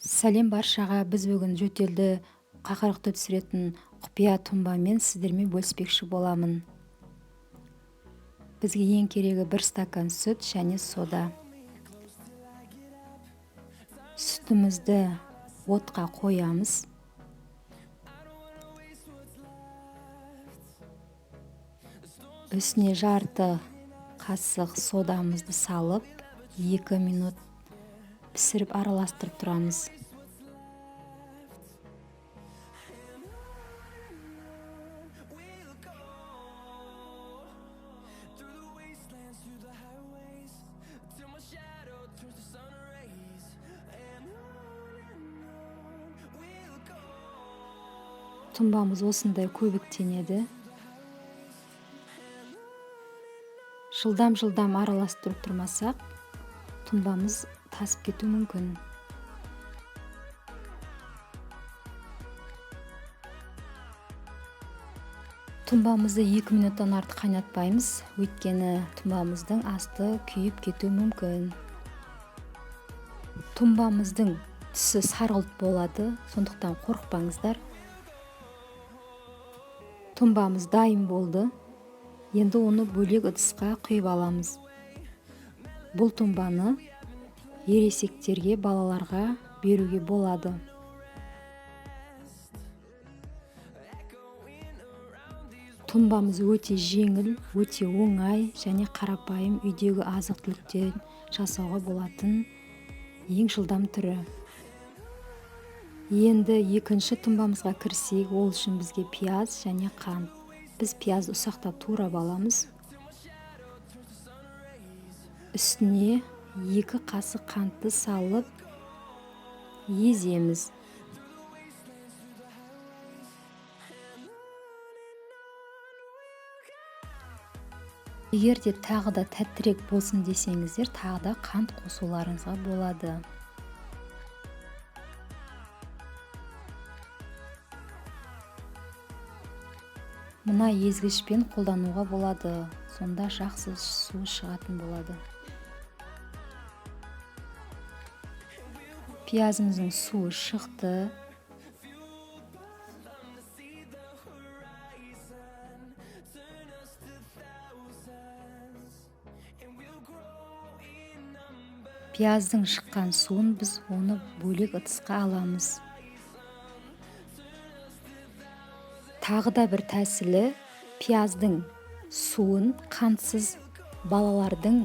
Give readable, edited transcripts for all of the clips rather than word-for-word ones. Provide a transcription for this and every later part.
Сәлем баршаға. Біз бүгін жөтелді қақырықты түсіретін құпия тұнбамен сіздермен бөліспекші боламын. Бізге ең керегі 1 стакан сүт және сода. Сүтімізді отқа қоямыз. Үстіне жарты қасық содамызды салып, 2 минут пісіріп араластырып тұрамыз. Тұнбамыз осындай көбіктенеді. Жылдам араластырып тұрмасақ, тұнбамыз тасып кетуі мүмкін. Тұнбамызды 2 минуттан артық қайнатпаймыз, өйткені тұнбамыздың асты күйіп кетуі мүмкін. Тұнбамыздың түсі сарғылт болады, сондықтан қорықпаңыздар. Тұнбамыз дайын болды. Енді оны бөлек ыдысқа құйып аламыз. Бұл тұнбаны ересектерге, балаларға беруге болады. Тұнбамыз өте жеңіл, өте оңай және қарапайым үйдегі азық-түліктен жасауға болатын ең жылдам түрі. Енді екінші тұнбамызға кірсек, ол үшін бізге пияз және қант. Біз пиязды ұсақтап турап аламыз. Үстіне 2 қасық қантты салып еземіз. Егер де тағы да тәттірек болсын десеңіздер, тағы да қант қосуларыңызға болады. Мына езгішпен қолдануға болады, сонда жақсы су шығатын болады. Пиязымыздың суы шықты. Пияздың шыққан суын біз оны бөлек ыдысқа аламыз. Тағы да бір тәсілі, пияздың суын қантсыз балалардың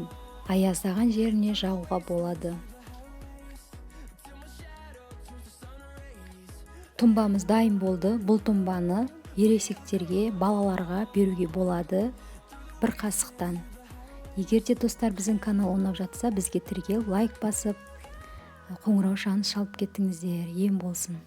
аяздаған жеріне жағуға болады. Тұнбамыз дайын болды. Бұл тұнбаны ересектерге, балаларға беруге болады 1 қасықтан. Егер де достар біздің канал ұнап жатса, бізге тіркеліп лайк басып, қоңырау шалып кеттіңіздер. Ем болсын.